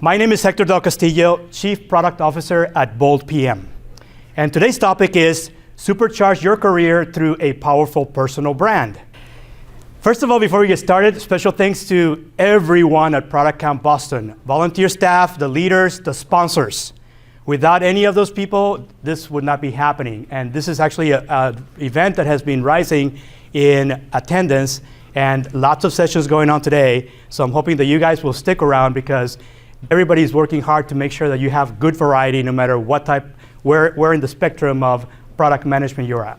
My name is Hector Del Castillo, Chief Product Officer at BoldPM. And today's topic is Supercharge your career through a powerful personal brand. First of all, before we get started, special thanks to everyone at ProductCamp Boston, volunteer staff, the leaders, the sponsors. Without any of those people, this would not be happening. And this is actually an event that has been rising in attendance and lots of sessions going on today. So I'm hoping that you guys will stick around because everybody's working hard to make sure that you have good variety no matter what type, where in the spectrum of product management you're at.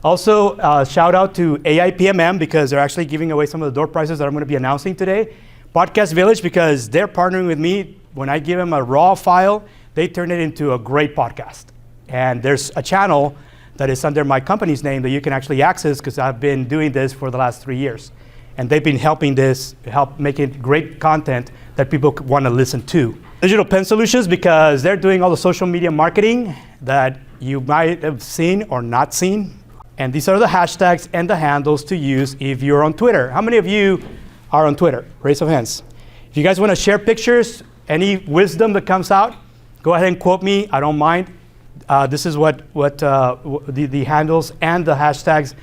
Also, shout out to AIPMM because they're actually giving away some of the door prizes that I'm going to be announcing today. Podcast Village because they're partnering with me. When I give them a raw file, they turn it into a great podcast. And there's a channel that is under my company's name that you can actually access because I've been doing this for the last 3 years. And they've been helping help making great content that people want to listen to. Digital Pen Solutions because they're doing all the social media marketing that you might have seen or not seen. And these are the hashtags and the handles to use if you're on Twitter. How many of you are on Twitter? Raise of hands. If you guys want to share pictures, any wisdom that comes out, go ahead and quote me. I don't mind. This is what the handles and the hashtags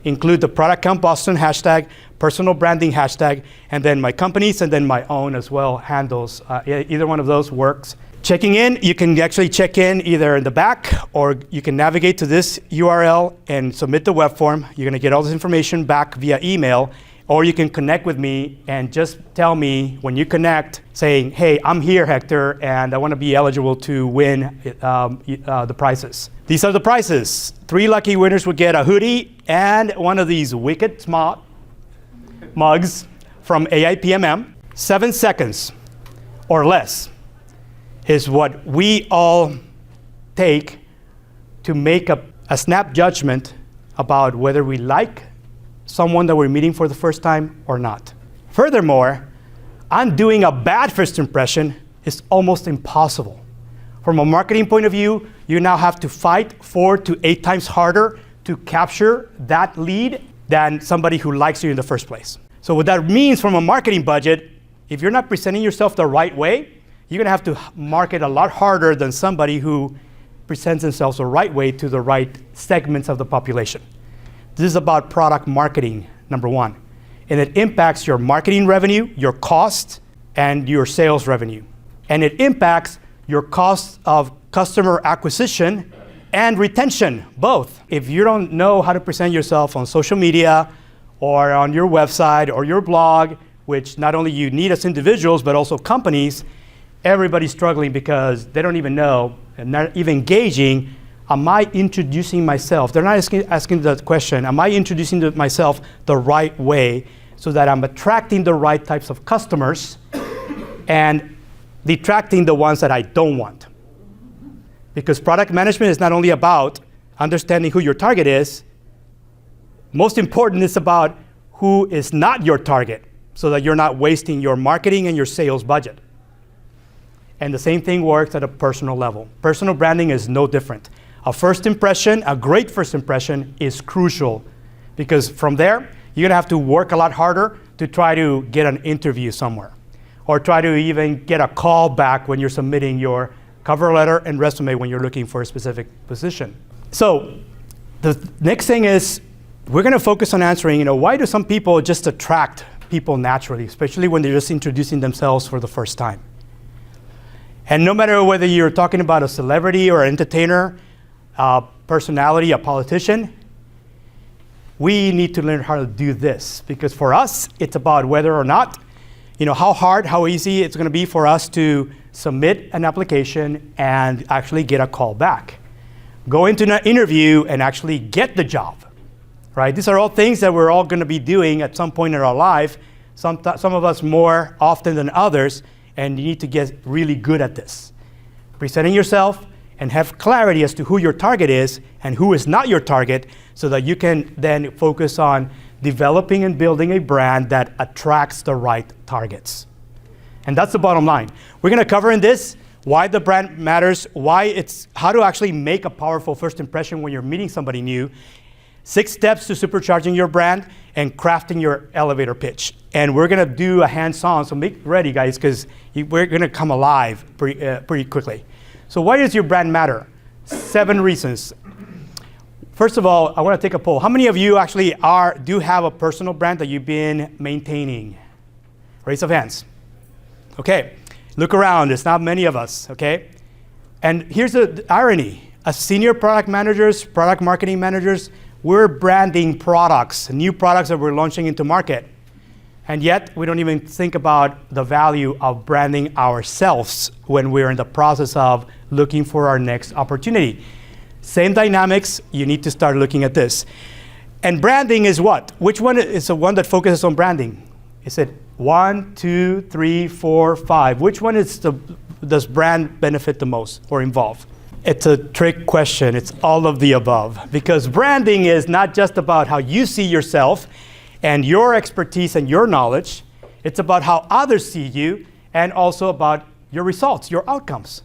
include: the ProductCamp Boston hashtag, personal branding hashtag, and then my company's and then my own as well handles. Either one of those works. Checking in, you can actually check in either in the back or you can navigate to this URL and submit the web form. You're going to get all this information back via email, or you can connect with me and just tell me when you connect saying, hey, I'm here, Hector, and I want to be eligible to win the prizes. These are the prizes. 3 lucky winners would get a hoodie and one of these wicked smart mugs from AIPMM. 7 seconds or less is what we all take to make a snap judgment about whether we like someone that we're meeting for the first time or not. Furthermore, undoing a bad first impression is almost impossible. From a marketing point of view, you now have to fight 4 to 8 times harder to capture that lead than somebody who likes you in the first place. So what that means from a marketing budget, if you're not presenting yourself the right way, you're going to have to market a lot harder than somebody who presents themselves the right way to the right segments of the population. This is about product marketing, number 1. And it impacts your marketing revenue, your cost, and your sales revenue. And it impacts your cost of customer acquisition and retention, both. If you don't know how to present yourself on social media or on your website or your blog, which not only you need as individuals, but also companies, everybody's struggling because they don't even know and not even engaging. Am I introducing myself? They're not asking the question, am I introducing myself the right way so that I'm attracting the right types of customers and detracting the ones that I don't want? Because product management is not only about understanding who your target is, most important is about who is not your target so that you're not wasting your marketing and your sales budget. And the same thing works at a personal level. Personal branding is no different. A first impression, a great first impression, is crucial because from there, you're gonna have to work a lot harder to try to get an interview somewhere or try to even get a call back when you're submitting your cover letter and resume when you're looking for a specific position. So the next thing is we're gonna focus on answering, why do some people just attract people naturally, especially when they're just introducing themselves for the first time? And no matter whether you're talking about a celebrity or an entertainer, a personality, a politician, we need to learn how to do this because for us, it's about whether or not, how hard, how easy it's going to be for us to submit an application and actually get a call back. Go into an interview and actually get the job, right? These are all things that we're all going to be doing at some point in our life, some of us more often than others. And you need to get really good at this. Presenting yourself and have clarity as to who your target is and who is not your target so that you can then focus on developing and building a brand that attracts the right targets. And that's the bottom line. We're going to cover in this why the brand matters, how to actually make a powerful first impression when you're meeting somebody new, 6 steps to supercharging your brand and crafting your elevator pitch. And we're gonna do a hands-on, so make ready, guys, because we're gonna come alive pretty quickly. So why does your brand matter? 7 reasons. First of all, I wanna take a poll. How many of you actually do have a personal brand that you've been maintaining? Raise of hands. Okay, look around, there's not many of us, okay? And here's the irony. As senior product managers, product marketing managers, we're branding products, new products that we're launching into market. And yet, we don't even think about the value of branding ourselves when we're in the process of looking for our next opportunity. Same dynamics, you need to start looking at this. And branding is what? Which one is the one that focuses on branding? Is it 1, 2, 3, 4, 5? Which one does brand benefit the most or involve? It's a trick question. It's all of the above. Because branding is not just about how you see yourself and your expertise and your knowledge. It's about how others see you and also about your results, your outcomes.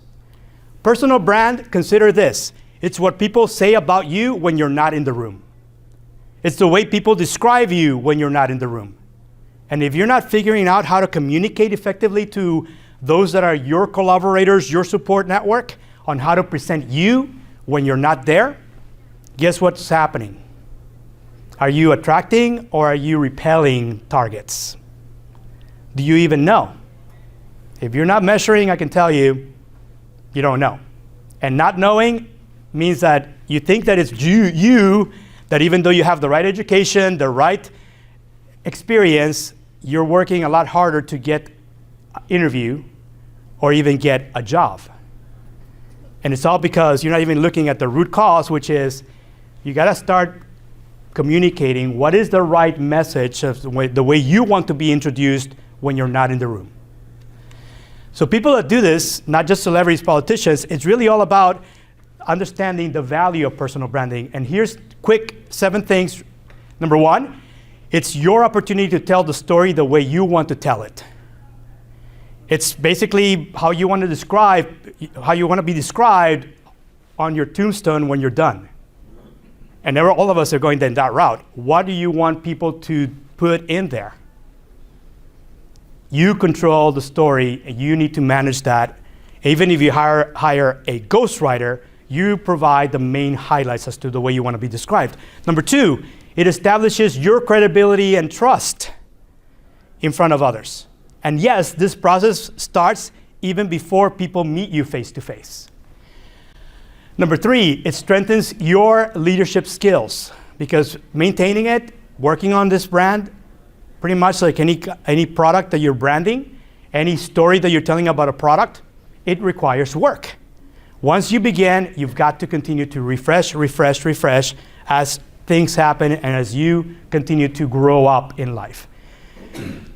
Personal brand, consider this. It's what people say about you when you're not in the room. It's the way people describe you when you're not in the room. And if you're not figuring out how to communicate effectively to those that are your collaborators, your support network, on how to present you when you're not there, guess what's happening? Are you attracting or are you repelling targets? Do you even know? If you're not measuring, I can tell you, you don't know. And not knowing means that you think that it's you that even though you have the right education, the right experience, you're working a lot harder to get an interview or even get a job. And it's all because you're not even looking at the root cause, which is you gotta start communicating what is the right message of the way you want to be introduced when you're not in the room. So people that do this, not just celebrities, politicians, it's really all about understanding the value of personal branding. And here's quick 7 things. Number 1, it's your opportunity to tell the story the way you want to tell it. It's basically how you want to be described on your tombstone when you're done. And all of us are going down that route. What do you want people to put in there? You control the story, and you need to manage that. Even if you hire a ghostwriter, you provide the main highlights as to the way you want to be described. Number 2, it establishes your credibility and trust in front of others. And yes, this process starts even before people meet you face to face. Number 3, it strengthens your leadership skills because maintaining it, working on this brand, pretty much like any product that you're branding, any story that you're telling about a product, it requires work. Once you begin, you've got to continue to refresh as things happen and as you continue to grow up in life.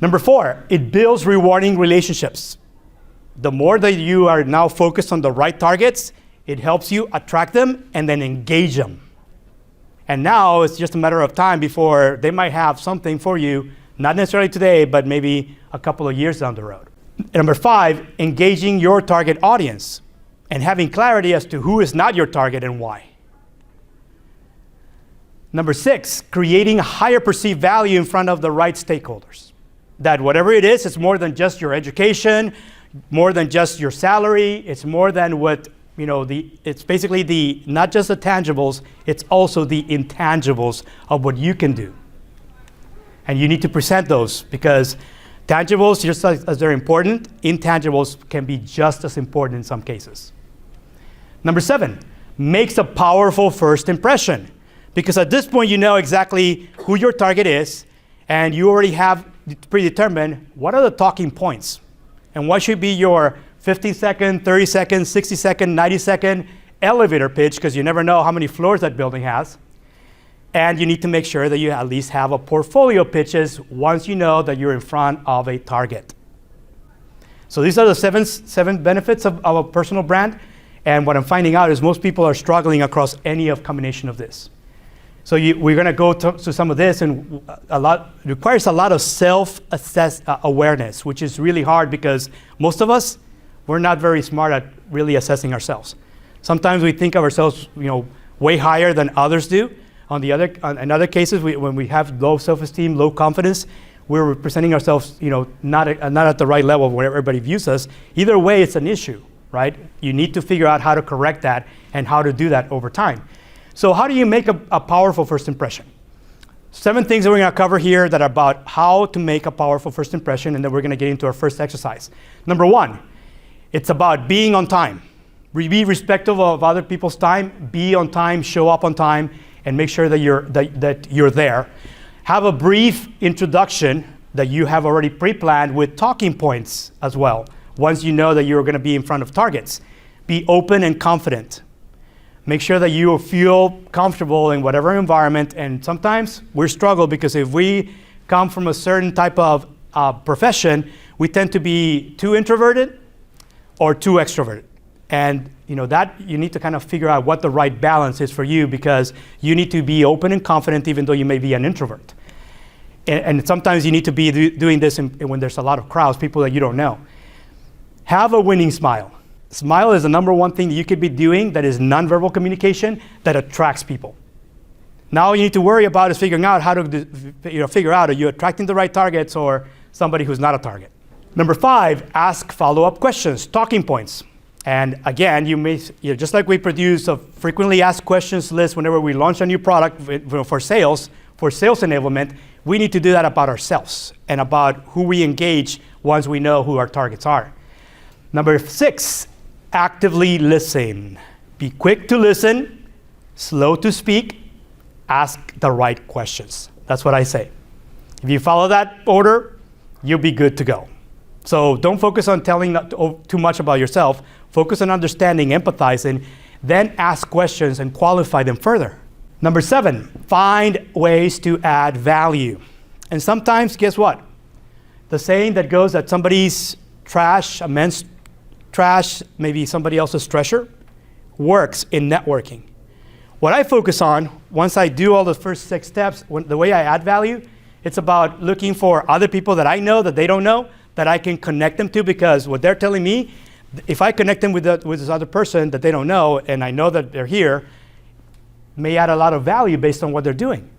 Number 4, it builds rewarding relationships. The more that you are now focused on the right targets, it helps you attract them and then engage them. And now it's just a matter of time before they might have something for you, not necessarily today, but maybe a couple of years down the road. Number 5, engaging your target audience and having clarity as to who is not your target and why. Number 6, creating a higher perceived value in front of the right stakeholders. That whatever it is, it's more than just your education, more than just your salary, it's more than what, it's basically not just the tangibles, it's also the intangibles of what you can do. And you need to present those because tangibles, just as they're important, intangibles can be just as important in some cases. Number 7, makes a powerful first impression. Because at this point, you know exactly who your target is, and you already have predetermined what are the talking points, and what should be your 15-second, 30-second, 60-second, 90-second elevator pitch, because you never know how many floors that building has. And you need to make sure that you at least have a portfolio pitches once you know that you're in front of a target. So these are the seven benefits of a personal brand. And what I'm finding out is most people are struggling across any combination of this. So we're going to go to some of this, and it requires a lot of awareness, which is really hard because most of us, we're not very smart at really assessing ourselves. Sometimes we think of ourselves, way higher than others do In other cases, when we have low self-esteem, low confidence, we're presenting ourselves, not at the right level where everybody views us. Either way, it's an issue, right? You need to figure out how to correct that and how to do that over time. So how do you make a powerful first impression? 7 things that we're going to cover here that are about how to make a powerful first impression, and then we're going to get into our first exercise. Number 1, it's about being on time. Be respectful of other people's time. Be on time. Show up on time, and make sure that you're there. Have a brief introduction that you have already pre-planned with talking points as well. Once you know that you're going to be in front of targets, be open and confident. Make sure that you feel comfortable in whatever environment. And sometimes we struggle because if we come from a certain type of profession, we tend to be too introverted or too extroverted. And that you need to kind of figure out what the right balance is for you, because you need to be open and confident even though you may be an introvert. And sometimes you need to be doing this when there's a lot of crowds, people that you don't know. Have a winning smile. Smile is the number 1 thing that you could be doing that is nonverbal communication that attracts people. Now all you need to worry about is figuring out how to figure out, are you attracting the right targets or somebody who's not a target? Number 5, ask follow-up questions, talking points. And again, just like we produce a frequently asked questions list whenever we launch a new product for sales enablement, we need to do that about ourselves and about who we engage once we know who our targets are. Number 6, actively listen. Be quick to listen, slow to speak, ask the right questions. That's what I say. If you follow that order, you'll be good to go. So don't focus on telling too much about yourself. Focus on understanding, empathizing, then ask questions and qualify them further. Number 7, find ways to add value. And sometimes, guess what? The saying that goes that somebody's trash, a man's trash, maybe somebody else's treasure, works in networking. What I focus on, once I do all the first 6 steps, the way I add value, it's about looking for other people that I know that they don't know, that I can connect them to, because what they're telling me, if I connect them with this other person that they don't know, and I know that they're here, may add a lot of value based on what they're doing.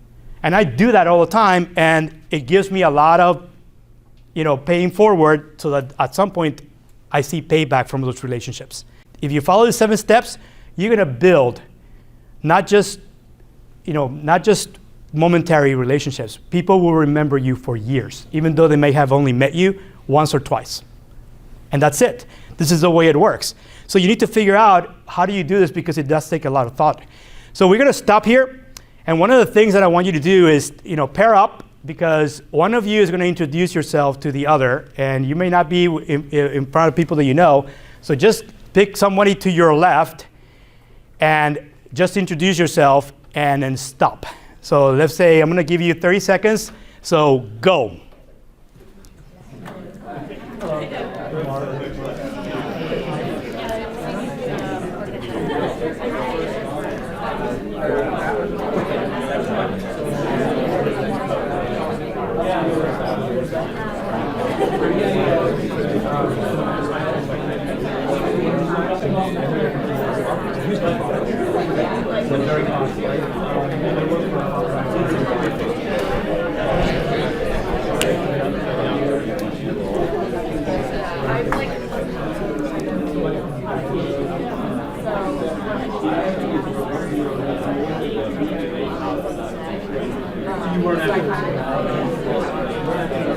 And I do that all the time, and it gives me a lot of, paying forward, so that at some point I see payback from those relationships. If you follow the 7 steps, you're going to build not just momentary relationships. People will remember you for years, even though they may have only met you once or twice. And that's it. This is the way it works. So you need to figure out how do you do this, because it does take a lot of thought. So we're going to stop here. And one of the things that I want you to do is, pair up, because one of you is going to introduce yourself to the other, and you may not be in front of people that you know. So just pick somebody to your left and just introduce yourself and then stop. So let's say I'm going to give you 30 seconds. So go.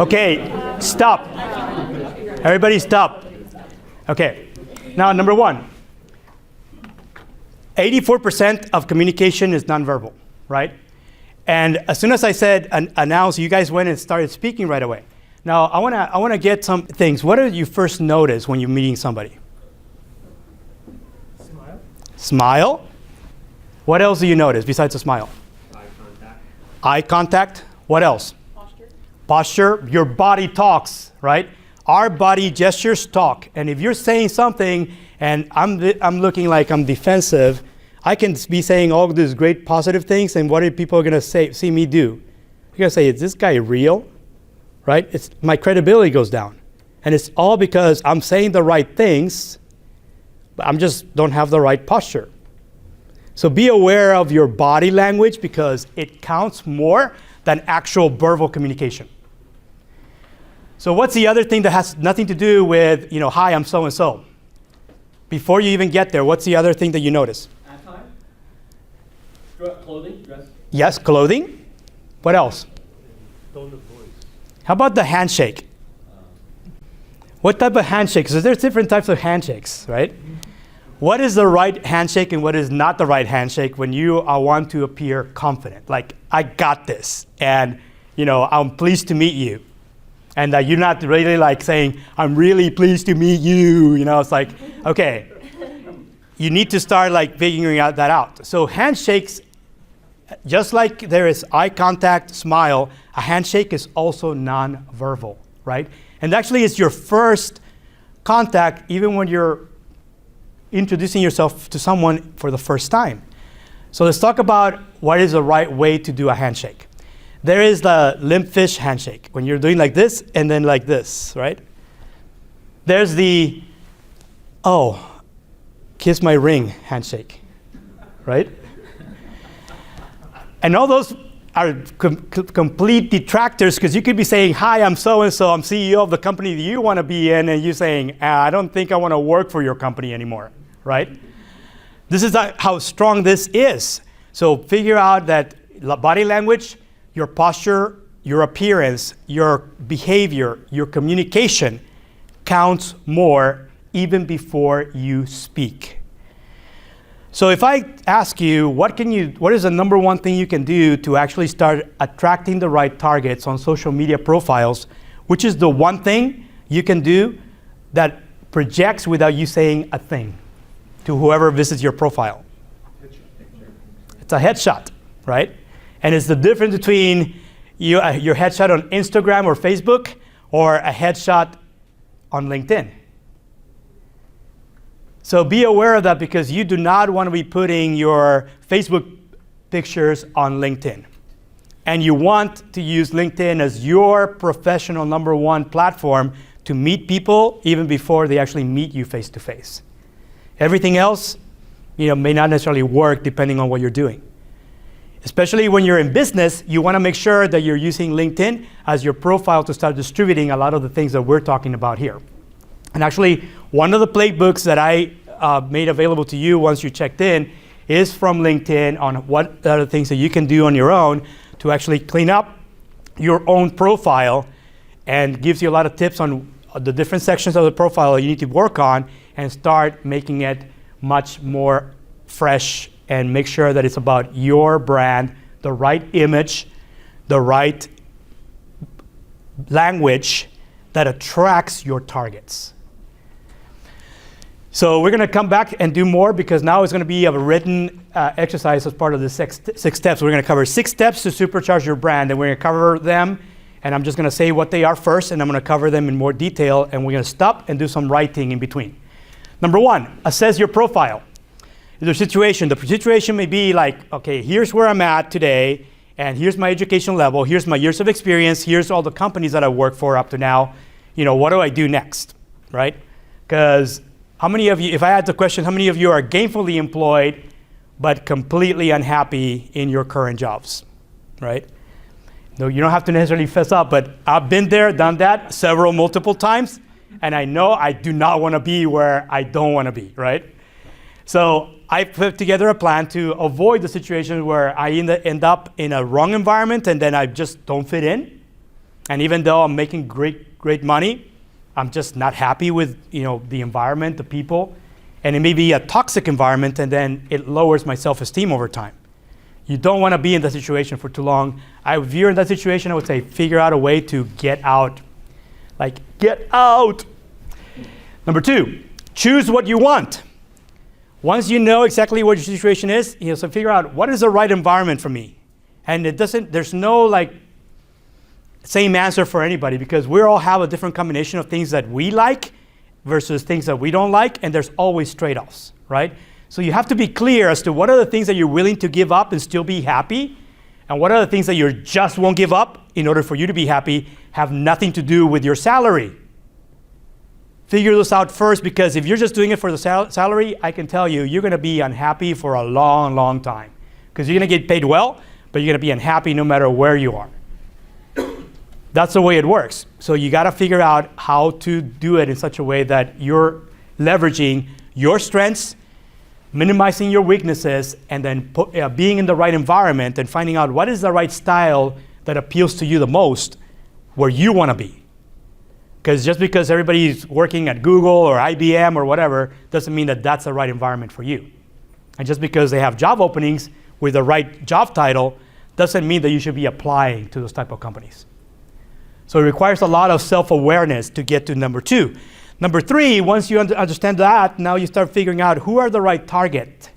Okay, stop. Everybody stop. Okay, now number 1. 84% of communication is nonverbal, right? And as soon as I said announce, you guys went and started speaking right away. Now I wanna get some things. What did you first notice when you're meeting somebody? Smile. Smile? What else do you notice besides a smile? Eye contact. Eye contact. What else? Posture. Posture. Your body talks, right? Our body gestures talk. And if you're saying something and I'm looking like I'm defensive, I can be saying all these great positive things, and what are people going to see me do? You're going to say, is this guy real? Right? My credibility goes down. And it's all because I'm saying the right things, but I just don't have the right posture. So be aware of your body language because it counts more than actual verbal communication. So what's the other thing that has nothing to do with, hi, I'm so-and-so? Before you even get there, what's the other thing that you notice? Attire? Clothing? Dress? Yes, clothing. What else? Tone of voice. How about the handshake? What type of handshake? Because there's different types of handshakes, right? What is the right handshake and what is not the right handshake when you want to appear confident? Like, I got this, and I'm pleased to meet you. And that you're not really like saying, I'm really pleased to meet you. It's like, okay, you need to start like figuring that out. So handshakes, just like there is eye contact, smile, a handshake is also non-verbal, right? And actually it's your first contact even when you're introducing yourself to someone for the first time. So let's talk about what is the right way to do a handshake. There is the limp fish handshake, when you're doing like this and then like this, right? There's the, kiss my ring handshake, right? And all those are complete detractors because you could be saying, hi, I'm so-and-so, I'm CEO of the company that you want to be in, and you're saying, I don't think I want to work for your company anymore, right? This is how strong this is. So figure out that body language, your posture, your appearance, your behavior, your communication counts more even before you speak. So if I ask you, what is the number one thing you can do to actually start attracting the right targets on social media profiles, which is the one thing you can do that projects without you saying a thing to whoever visits your profile? It's a headshot, right? And it's the difference between your headshot on Instagram or Facebook or a headshot on LinkedIn. So be aware of that because you do not want to be putting your Facebook pictures on LinkedIn. And you want to use LinkedIn as your professional number one platform to meet people even before they actually meet you face to face. Everything else, may not necessarily work depending on what you're doing. Especially when you're in business, you want to make sure that you're using LinkedIn as your profile to start distributing a lot of the things that we're talking about here. And actually, one of the playbooks that I made available to you once you checked in is from LinkedIn on what are the things that you can do on your own to actually clean up your own profile, and gives you a lot of tips on the different sections of the profile that you need to work on and start making it much more fresh and make sure that it's about your brand, the right image, the right language that attracts your targets. So we're going to come back and do more because now it's going to be a written exercise as part of the six steps. We're going to cover 6 steps to supercharge your brand, and we're going to cover them, and I'm just going to say what they are first, and I'm going to cover them in more detail, and we're going to stop and do some writing in between. Number 1, assess your profile. The situation may be like, okay, here's where I'm at today, and here's my education level, here's my years of experience, here's all the companies that I work for up to now. What do I do next, right? Because how many of you, if I had the question, how many of you are gainfully employed but completely unhappy in your current jobs, right? No, you don't have to necessarily fess up, but I've been there, done that multiple times, and I know I do not want to be where I don't want to be, right? So I put together a plan to avoid the situation where I end up in a wrong environment and then I just don't fit in. And even though I'm making great money, I'm just not happy with the environment, the people. And it may be a toxic environment and then it lowers my self-esteem over time. You don't want to be in that situation for too long. If you're in that situation, I would say figure out a way to get out. Like, get out! Number 2, choose what you want. Once you know exactly what your situation is, so figure out what is the right environment for me. And there's no same answer for anybody because we all have a different combination of things that we like versus things that we don't like, and there's always trade-offs, right? So you have to be clear as to what are the things that you're willing to give up and still be happy, and what are the things that you just won't give up in order for you to be happy, have nothing to do with your salary. figure this out first, because if you're just doing it for the salary, I can tell you, you're going to be unhappy for a long, long time. Because you're going to get paid well, but you're going to be unhappy no matter where you are. That's the way it works. So you got to figure out how to do it in such a way that you're leveraging your strengths, minimizing your weaknesses, and then being in the right environment and finding out what is the right style that appeals to you the most where you want to be. Because just because everybody's working at Google or IBM or whatever doesn't mean that that's the right environment for you. And just because they have job openings with the right job title doesn't mean that you should be applying to those type of companies. So it requires a lot of self-awareness to get to number 2. Number 3, once you understand that, now you start figuring out who are the right target.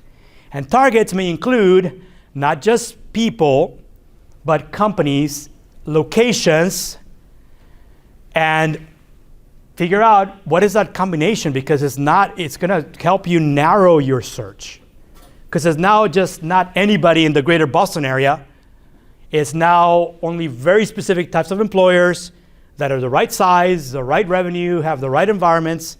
And targets may include not just people, but companies, locations, and figure out what is that combination, because it's going to help you narrow your search. Because it's now just not anybody in the greater Boston area. It's now only very specific types of employers that are the right size, the right revenue, have the right environments,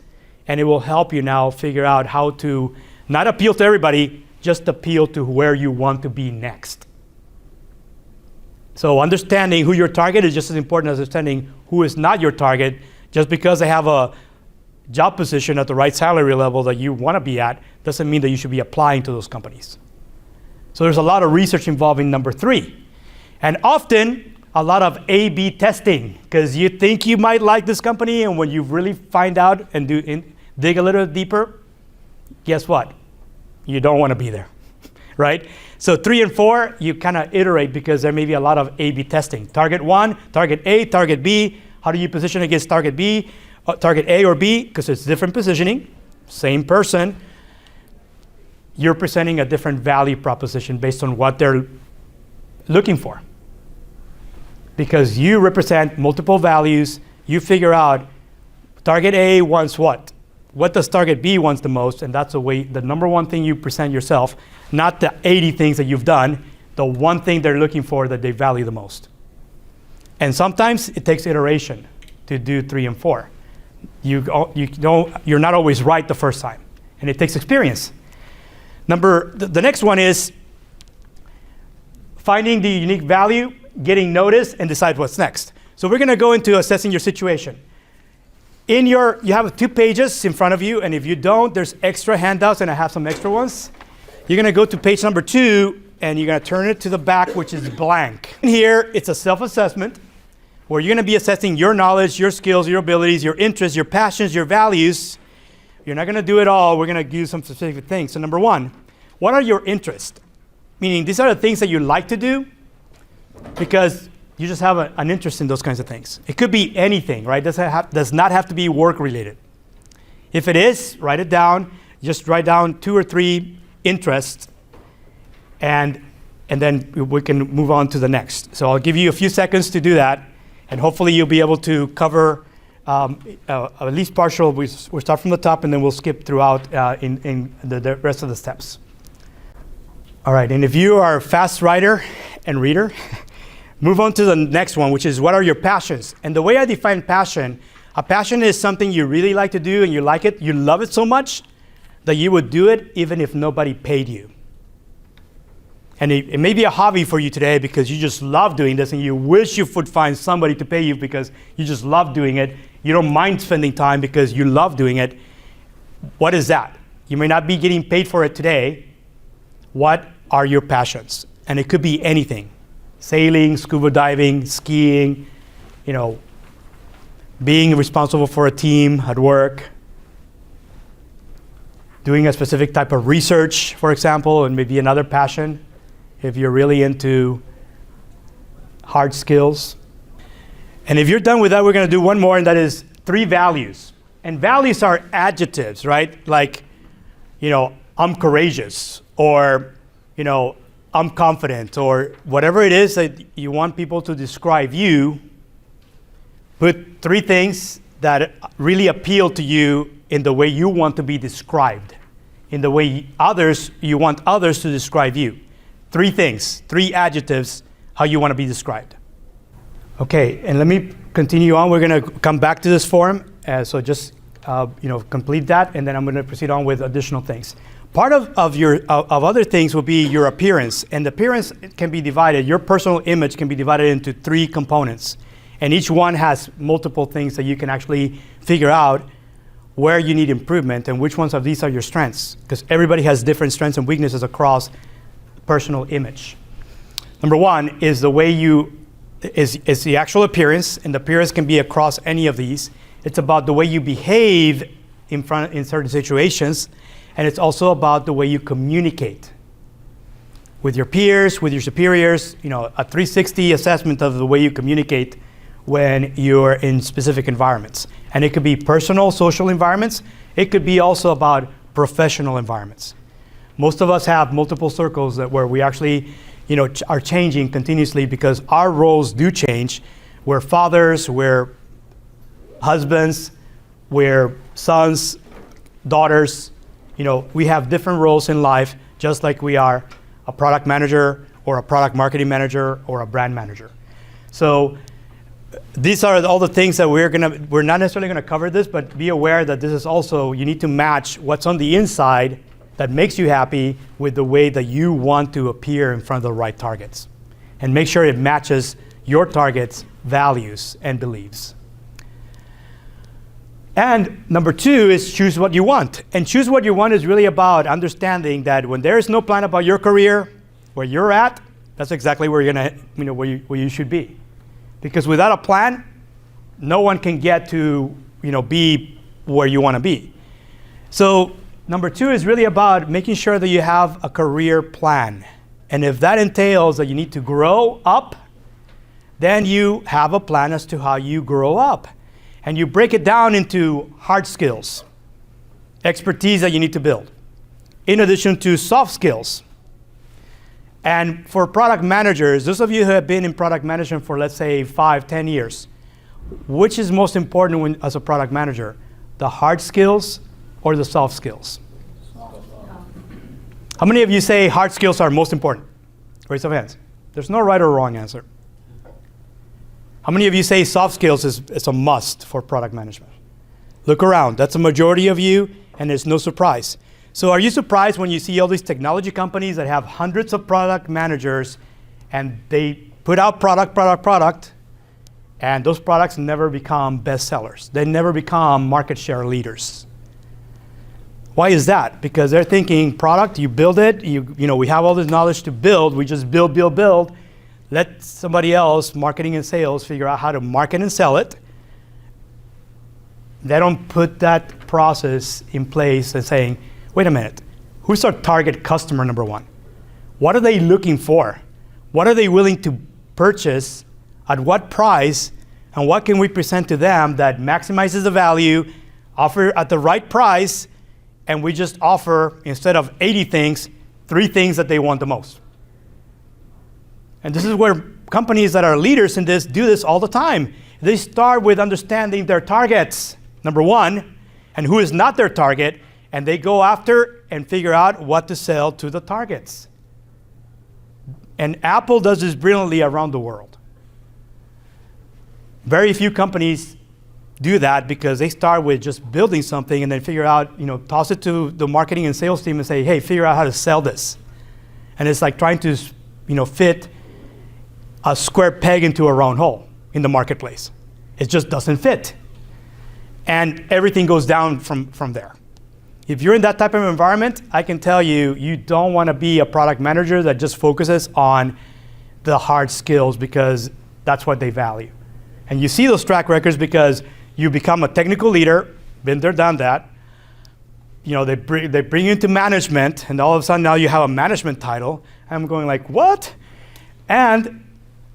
and it will help you now figure out how to not appeal to everybody, just appeal to where you want to be next. So understanding who your target is just as important as understanding who is not your target. Just because they have a job position at the right salary level that you want to be at doesn't mean that you should be applying to those companies. So there's a lot of research involving number 3. And often, a lot of A/B testing, because you think you might like this company, and when you really find out and dig a little deeper, guess what? You don't want to be there, right? So 3 and 4, you kind of iterate because there may be a lot of A/B testing. Target 1, target A, target B. How do you position against target B, target A or B? Because it's different positioning, same person. You're presenting a different value proposition based on what they're looking for. Because you represent multiple values, you figure out target A wants what? What does target B wants the most? And that's the number one thing you present yourself, not the 80 things that you've done, the one thing they're looking for that they value the most. And sometimes it takes iteration to do 3 and 4. You're not always right the first time, and it takes experience. The next one is finding the unique value, getting noticed, and decide what's next. So we're going to go into assessing your situation. You have 2 pages in front of you, and if you don't, there's extra handouts, and I have some extra ones. You're going to go to page number 2, and you're going to turn it to the back, which is blank. In here, it's a self-assessment, where you're going to be assessing your knowledge, your skills, your abilities, your interests, your passions, your values. You're not going to do it all. We're going to do some specific things. So number 1, what are your interests? Meaning, these are the things that you like to do because you just have an interest in those kinds of things. It could be anything, right? Does not have to be work related. If it is, write it down. Just write down 2 or 3 interests, and then we can move on to the next. So I'll give you a few seconds to do that, and hopefully you'll be able to cover at least partial. We'll start from the top, and then we'll skip throughout in the rest of the steps. All right, and if you are a fast writer and reader, move on to the next one, which is what are your passions? And the way I define passion, a passion is something you really like to do and you like it, you love it so much that you would do it even if nobody paid you. And it may be a hobby for you today because you just love doing this and you wish you would find somebody to pay you because you just love doing it. You don't mind spending time because you love doing it. What is that? You may not be getting paid for it today. What are your passions? And it could be anything. Sailing, scuba diving, skiing, being responsible for a team at work, doing a specific type of research, for example, and maybe another passion if you're really into hard skills. And if you're done with that, we're going to do one more, and that is 3 values. And values are adjectives, right? Like, I'm courageous, or, I'm confident, or whatever it is that you want people to describe you. Put 3 things that really appeal to you in the way you want to be described, in the way you want others to describe you. 3 things, 3 adjectives, how you want to be described. Okay, and let me continue on. We're going to come back to this form. So just complete that, and then I'm going to proceed on with additional things. Part of other things will be your appearance, and the appearance can be divided. Your personal image can be divided into 3 components, and each one has multiple things that you can actually figure out where you need improvement and which ones of these are your strengths, because everybody has different strengths and weaknesses across personal image. Number 1 is the way is the actual appearance, and the appearance can be across any of these. It's about the way you behave in certain situations, and it's also about the way you communicate with your peers, with your superiors, a 360 assessment of the way you communicate when you're in specific environments. And it could be personal, social environments. It could be also about professional environments. Most of us have multiple circles where we actually are changing continuously because our roles do change. We're fathers, we're husbands, we're sons, daughters. We have different roles in life, just like we are a product manager or a product marketing manager or a brand manager. So these are all the things that we're not necessarily gonna cover this, but be aware that this is also, you need to match what's on the inside that makes you happy with the way that you want to appear in front of the right targets. And make sure it matches your targets' values and beliefs. And number 2 is choose what you want. And choose what you want is really about understanding that when there is no plan about your career, where you're at, that's exactly where you're gonna, where you should be. Because without a plan, no one can get to, be where you wanna be. So number 2 is really about making sure that you have a career plan. And if that entails that you need to grow up, then you have a plan as to how you grow up. And you break it down into hard skills, expertise that you need to build, in addition to soft skills. And for product managers, those of you who have been in product management for, let's say, 5, 10 years, which is most important as a product manager, the hard skills or the soft skills? How many of you say hard skills are most important? Raise your hands. There's no right or wrong answer. How many of you say soft skills is a must for product management? Look around. That's a majority of you, and it's no surprise. So are you surprised when you see all these technology companies that have hundreds of product managers, and they put out product, and those products never become bestsellers? They never become market share leaders. Why is that? Because they're thinking product, you build it, we have all this knowledge to build, we just build. Let somebody else, marketing and sales, figure out how to market and sell it. They don't put that process in place and saying, wait a minute, who's our target customer, number 1? What are they looking for? What are they willing to purchase? At what price? And what can we present to them that maximizes the value, offer at the right price, and we just offer, instead of 80 things, 3 things that they want the most? And this is where companies that are leaders in this do this all the time. They start with understanding their targets, number 1, and who is not their target, and they go after and figure out what to sell to the targets. And Apple does this brilliantly around the world. Very few companies do that because they start with just building something and then figure out, toss it to the marketing and sales team and say, hey, figure out how to sell this. And it's like trying to, fit a square peg into a round hole in the marketplace. It just doesn't fit. And everything goes down from there. If you're in that type of environment, I can tell you, you don't want to be a product manager that just focuses on the hard skills because that's what they value. And you see those track records because you become a technical leader, been there, done that. They bring you into management, and all of a sudden now you have a management title. I'm going like, what? And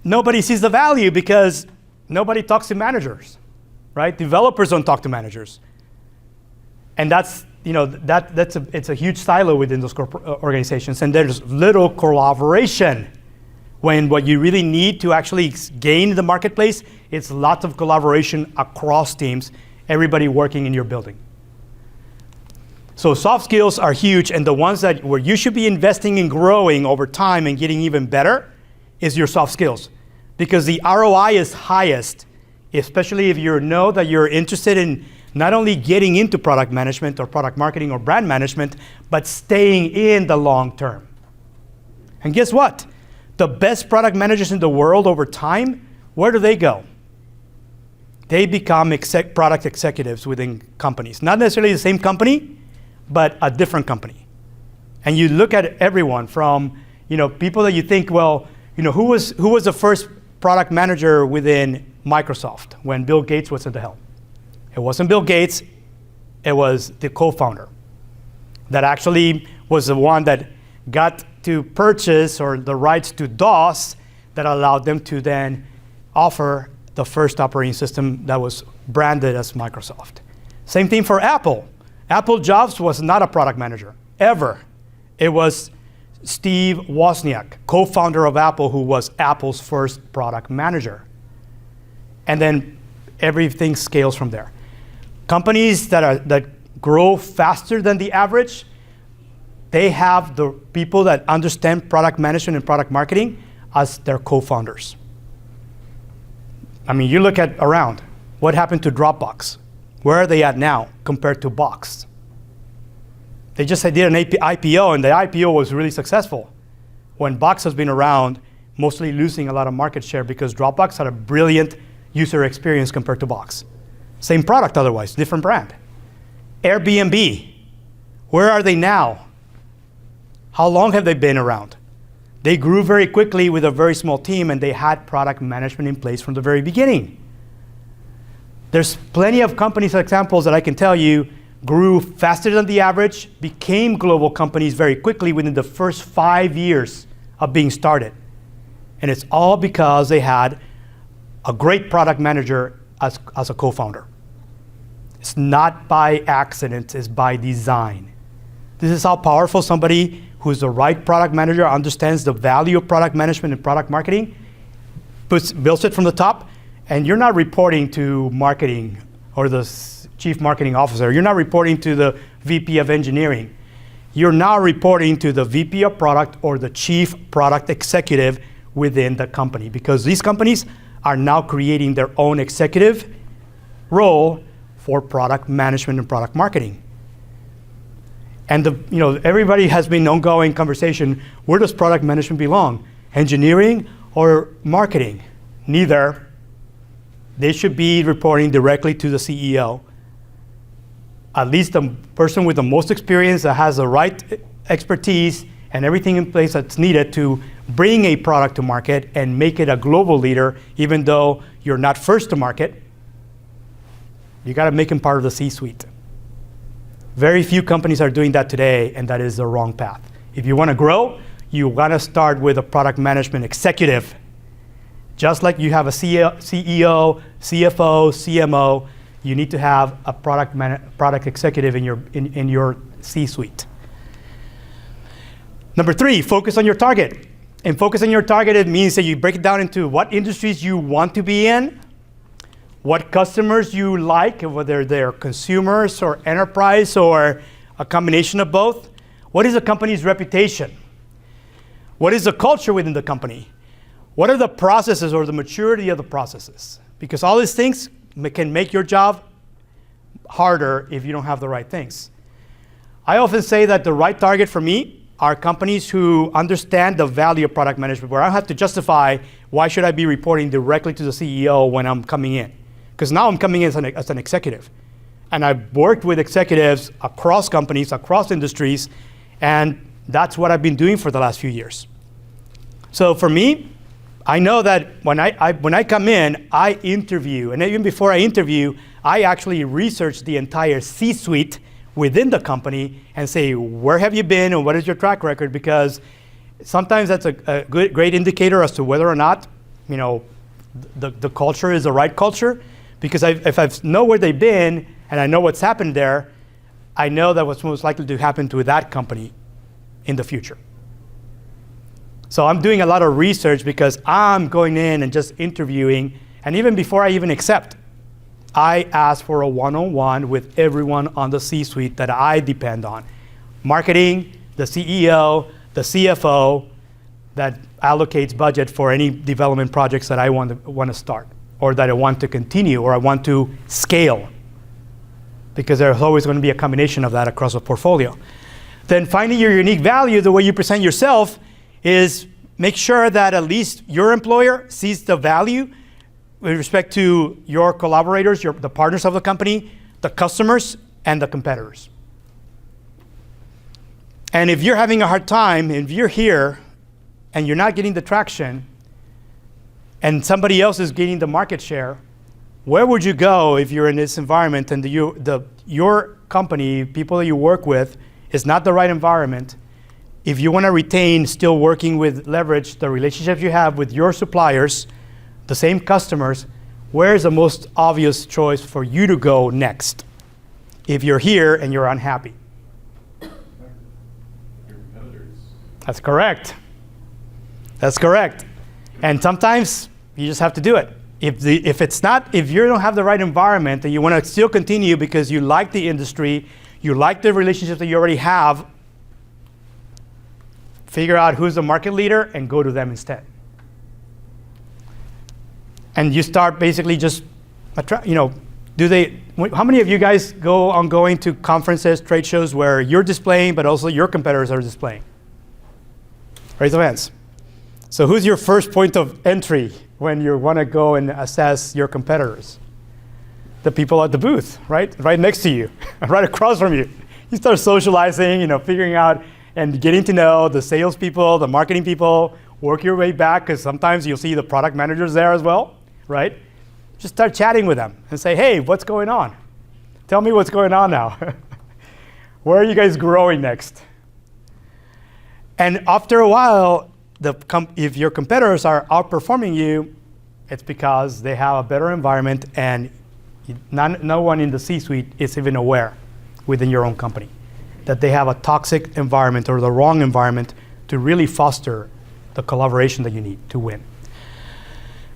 nobody sees the value because nobody talks to managers, right? Developers don't talk to managers. And that's, it's a huge silo within those organizations, and there's little collaboration. When what you really need to actually gain in the marketplace, it's lots of collaboration across teams, everybody working in your building. So soft skills are huge, and the ones where you should be investing in growing over time and getting even better is your soft skills. Because the ROI is highest, especially if you know that you're interested in not only getting into product management or product marketing or brand management, but staying in the long term. And guess what? The best product managers in the world over time, where do they go? They become product executives within companies. Not necessarily the same company, but a different company. And you look at everyone from, people that you think, well, who was the first product manager within Microsoft when Bill Gates was at the helm? It wasn't Bill Gates, it was the co-founder that actually was the one that got to purchase or the rights to DOS that allowed them to then offer the first operating system that was branded as Microsoft. Same thing for Apple. Apple Jobs was not a product manager, ever. It was Steve Wozniak, co-founder of Apple, who was Apple's first product manager. And then everything scales from there. Companies that grow faster than the average, they have the people that understand product management and product marketing as their co-founders. I mean, you look at around, what happened to Dropbox? Where are they at now compared to Box? They just did an IPO, and the IPO was really successful. When Box has been around, mostly losing a lot of market share because Dropbox had a brilliant user experience compared to Box. Same product otherwise, different brand. Airbnb, where are they now? How long have they been around? They grew very quickly with a very small team, and they had product management in place from the very beginning. There's plenty of companies, examples that I can tell you, grew faster than the average, became global companies very quickly within the first 5 years of being started. And it's all because they had a great product manager as a co-founder. It's not by accident, it's by design. This is how powerful somebody who's the right product manager, understands the value of product management and product marketing, builds it from the top, and you're not reporting to marketing or the chief marketing officer. You're not reporting to the VP of engineering. You're now reporting to the VP of product or the chief product executive within the company, because these companies are now creating their own executive role for product management and product marketing. And everybody has been ongoing conversation, where does product management belong? Engineering or marketing? Neither. They should be reporting directly to the CEO. At least the person with the most experience that has the right expertise and everything in place that's needed to bring a product to market and make it a global leader, even though you're not first to market. You got to make him part of the C-suite. Very few companies are doing that today, and that is the wrong path. If you want to grow, you want to start with a product management executive. Just like you have a CEO, CFO, CMO, you need to have a product executive in your C-suite. Number 3, focus on your target. And focus on your target, it means that you break it down into what industries you want to be in, what customers you like, whether they're consumers or enterprise or a combination of both. What is the company's reputation? What is the culture within the company? What are the processes or the maturity of the processes? Because all these things can make your job harder if you don't have the right things. I often say that the right target for me are companies who understand the value of product management, where I don't have to justify why should I be reporting directly to the CEO when I'm coming in. Because now I'm coming in as an executive. And I've worked with executives across companies, across industries, and that's what I've been doing for the last few years. So for me, I know that when I come in, I interview, and even before I interview, I actually research the entire C-suite within the company and say, where have you been and what is your track record? Because sometimes that's a great indicator as to whether or not, the culture is the right culture. Because if I know where they've been and I know what's happened there, I know that what's most likely to happen to that company in the future. So I'm doing a lot of research because I'm going in and just interviewing, and even before I even accept, I ask for a one-on-one with everyone on the C-suite that I depend on. Marketing, the CEO, the CFO, that allocates budget for any development projects that I want to start, or that I want to continue, or I want to scale. because there's always going to be a combination of that across a portfolio. Then finding your unique value, the way you present yourself, is make sure that at least your employer sees the value with respect to your collaborators, the partners of the company, the customers, and the competitors. And if you're having a hard time, if you're here and you're not getting the traction and somebody else is getting the market share, where would you go if you're in this environment and your company, people that you work with, is not the right environment? If you want to retain, still working with leverage the relationships you have with your suppliers, the same customers, where is the most obvious choice for you to go next if you're here and you're unhappy? Your competitors. That's correct. That's correct. And sometimes you just have to do it. If you don't have the right environment and you want to still continue because you like the industry, you like the relationships that you already have, figure out who's the market leader and go to them instead. And you start basically just, how many of you guys going to conferences, trade shows where you're displaying, but also your competitors are displaying? Raise your hands. So who's your first point of entry when you want to go and assess your competitors? The people at the booth, right? Right next to you, right across from you. You start socializing, figuring out and getting to know the salespeople, the marketing people, work your way back, because sometimes you'll see the product managers there as well, right? Just start chatting with them and say, hey, what's going on? Tell me what's going on now. Where are you guys growing next? And after a while, if your competitors are outperforming you, it's because they have a better environment and no one in the C-suite is even aware within your own company that they have a toxic environment or the wrong environment to really foster the collaboration that you need to win.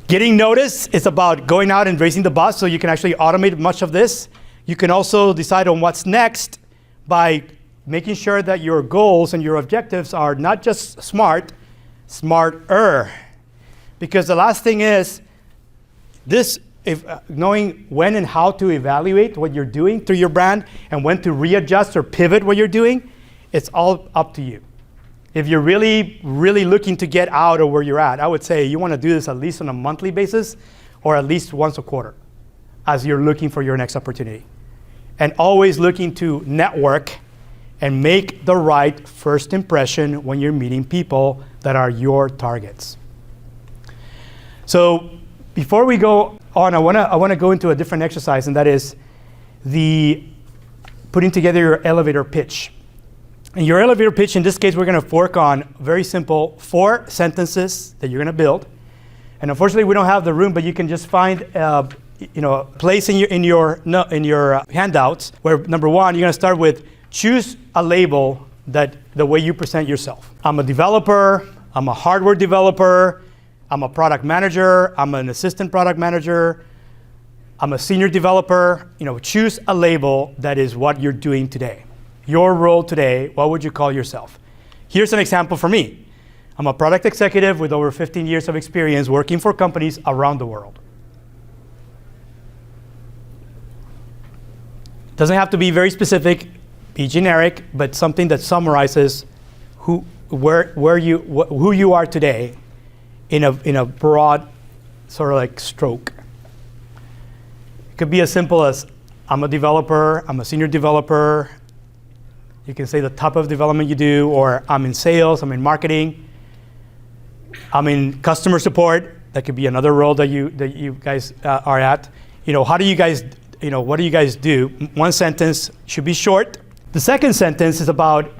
Getting noticed is about going out and raising the bus, so you can actually automate much of this. You can also decide on what's next by making sure that your goals and your objectives are not just smarter. Because the last thing is knowing when and how to evaluate what you're doing through your brand and when to readjust or pivot what you're doing, it's all up to you. If you're really, really looking to get out of where you're at, I would say you want to do this at least on a monthly basis or at least once a quarter as you're looking for your next opportunity. And always looking to network and make the right first impression when you're meeting people that are your targets. So before we go on, I want to go into a different exercise, and that is the putting together your elevator pitch. And your elevator pitch, in this case, we're going to work on very simple 4 sentences that you're going to build. And unfortunately, we don't have the room, but you can just find a place in your handouts where, number 1, you're going to start with choose a label that the way you present yourself. I'm a developer. I'm a hardware developer. I'm a product manager, I'm an assistant product manager, I'm a senior developer. Choose a label that is what you're doing today. Your role today, what would you call yourself? Here's an example for me. I'm a product executive with over 15 years of experience working for companies around the world. Doesn't have to be very specific, be generic, but something that summarizes who you are today in a broad sort of like stroke. It could be as simple as I'm a developer, I'm a senior developer. You can say the type of development you do, or I'm in sales, I'm in marketing, I'm in customer support. That could be another role that you guys are at. How do you guys, what do you guys do? One sentence should be short. The second sentence is about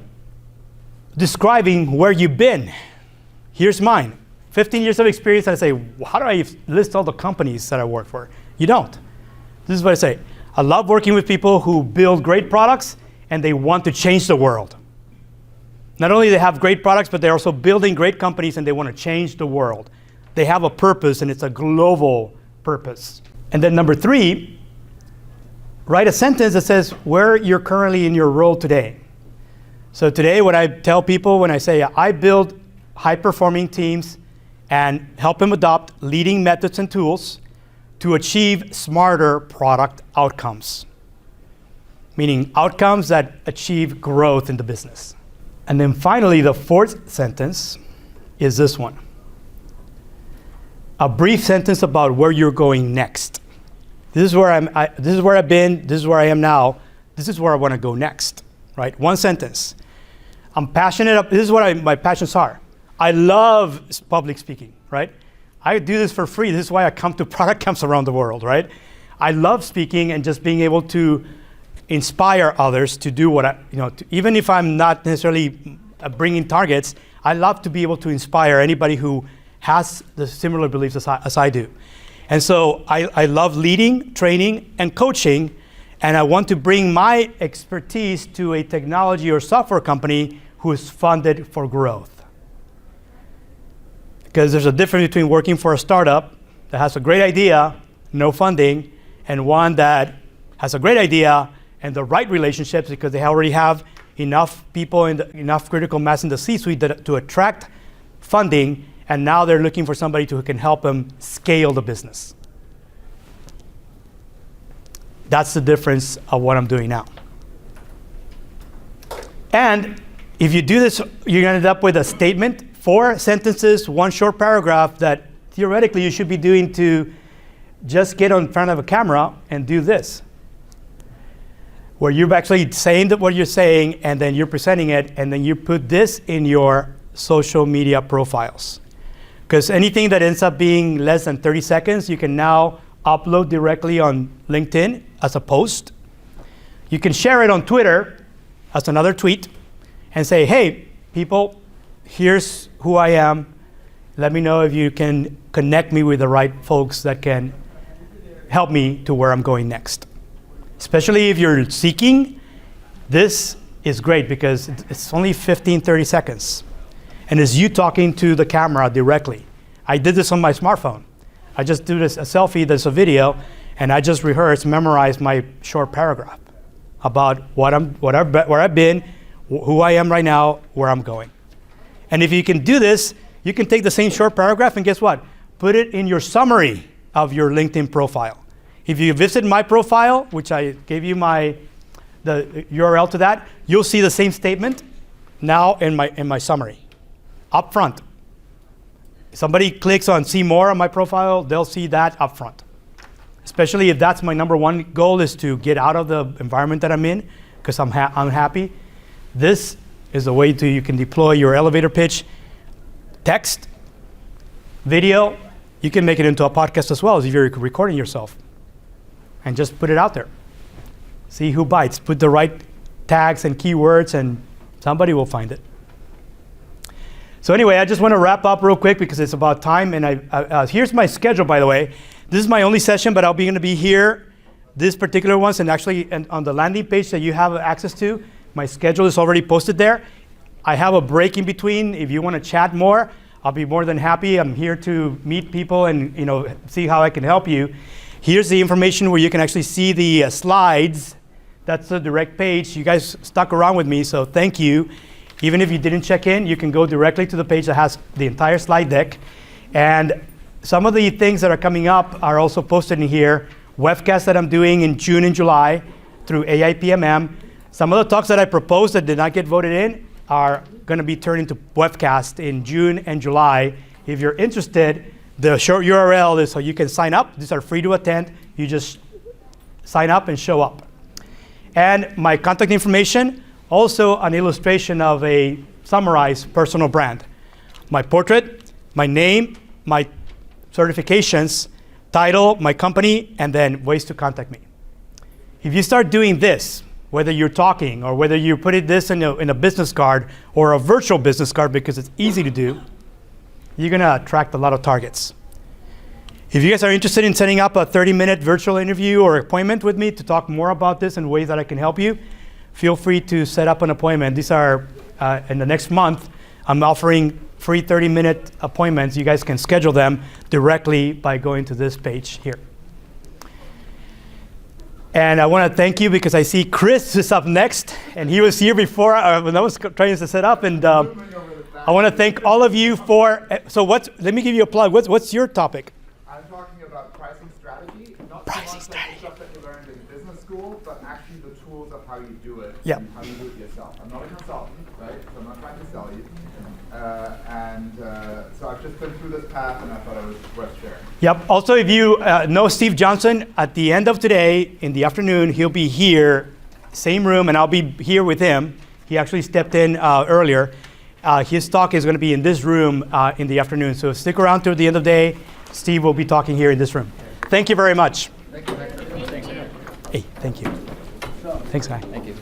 describing where you've been. Here's mine. 15 years of experience, and I say, how do I list all the companies that I work for? You don't. This is what I say. I love working with people who build great products and they want to change the world. Not only they have great products, but they're also building great companies and they want to change the world. They have a purpose and it's a global purpose. And then number 3, write a sentence that says where you're currently in your role today. So today what I tell people when I say I build high-performing teams and help them adopt leading methods and tools to achieve smarter product outcomes. meaning outcomes that achieve growth in the business. And then finally, the fourth sentence is this one. A brief sentence about where you're going next. This is where this is where I've been, this is where I am now, this is where I want to go next, right? One sentence. I'm passionate, this is what my passions are. I love public speaking, right? I do this for free. This is why I come to product camps around the world, right? I love speaking and just being able to inspire others to do what even if I'm not necessarily bringing targets, I love to be able to inspire anybody who has the similar beliefs as I do. And so I love leading, training, and coaching, and I want to bring my expertise to a technology or software company who is funded for growth. Because there's a difference between working for a startup that has a great idea, no funding, and one that has a great idea and the right relationships because they already have enough people and enough critical mass in the C-suite to attract funding, and now they're looking for somebody who can help them scale the business. That's the difference of what I'm doing now. And if you do this, you're gonna end up with a statement, 4 sentences, 1 short paragraph that theoretically you should be doing to just get in front of a camera and do this, where you're actually saying what you're saying and then you're presenting it, and then you put this in your social media profiles. Because anything that ends up being less than 30 seconds, you can now upload directly on LinkedIn as a post. You can share it on Twitter as another tweet and say, hey, people, here's who I am. Let me know if you can connect me with the right folks that can help me to where I'm going next. Especially if you're seeking, this is great because it's only 15, 30 seconds. And it's you talking to the camera directly. I did this on my smartphone. I just do this, a selfie, there's a video, and I just memorized my short paragraph about where I've been, who I am right now, where I'm going. And if you can do this, you can take the same short paragraph and guess what? Put it in your summary of your LinkedIn profile. If you visit my profile, which I gave you the URL to that, you'll see the same statement now in my summary, up front. If somebody clicks on see more on my profile, they'll see that up front. Especially if that's my number one goal is to get out of the environment that I'm in because I'm unhappy. This is a way you can deploy your elevator pitch, text, video. You can make it into a podcast as well as if you're recording yourself. And just put it out there. See who bites. Put the right tags and keywords and somebody will find it. So anyway, I just want to wrap up real quick because it's about time. And here's my schedule, by the way. This is my only session, but I'll be going to be here, this particular ones, and actually on the landing page that you have access to, my schedule is already posted there. I have a break in between. If you want to chat more, I'll be more than happy. I'm here to meet people and see how I can help you. Here's the information where you can actually see the slides. That's the direct page. You guys stuck around with me, so thank you. Even if you didn't check in, you can go directly to the page that has the entire slide deck. And some of the things that are coming up are also posted in here. Webcasts that I'm doing in June and July through AIPMM. Some of the talks that I proposed that did not get voted in are going to be turned into webcasts in June and July. If you're interested, the short URL is so you can sign up. These are free to attend. You just sign up and show up. And my contact information, also an illustration of a summarized personal brand. My portrait, my name, my certifications, title, my company, and then ways to contact me. If you start doing this, whether you're talking or whether you put this in a business card or a virtual business card because it's easy to do, you're going to attract a lot of targets. If you guys are interested in setting up a 30-minute virtual interview or appointment with me to talk more about this and ways that I can help you, feel free to set up an appointment. These are, in the next month, I'm offering free 30-minute appointments. You guys can schedule them directly by going to this page here. And I want to thank you because I see Chris is up next, and he was here before when I was trying to set up. And I want to thank all of you for. So let me give you a plug. What's your topic? I'm talking about pricing strategy, not so much like the stuff that you learned in business school, but actually the tools of Yeah. How do you do it yourself? I'm not a consultant, right? So I'm not trying to sell you. So I've just been through this path, and I thought it was worth sharing. Yep. Also, if you know Steve Johnson, at the end of today, in the afternoon, he'll be here, same room, and I'll be here with him. He actually stepped in earlier. His talk is going to be in this room in the afternoon. So stick around till the end of the day. Steve will be talking here in this room. Thank you very much. Thank you. Hey, thank you. Thanks, guy. Thank you.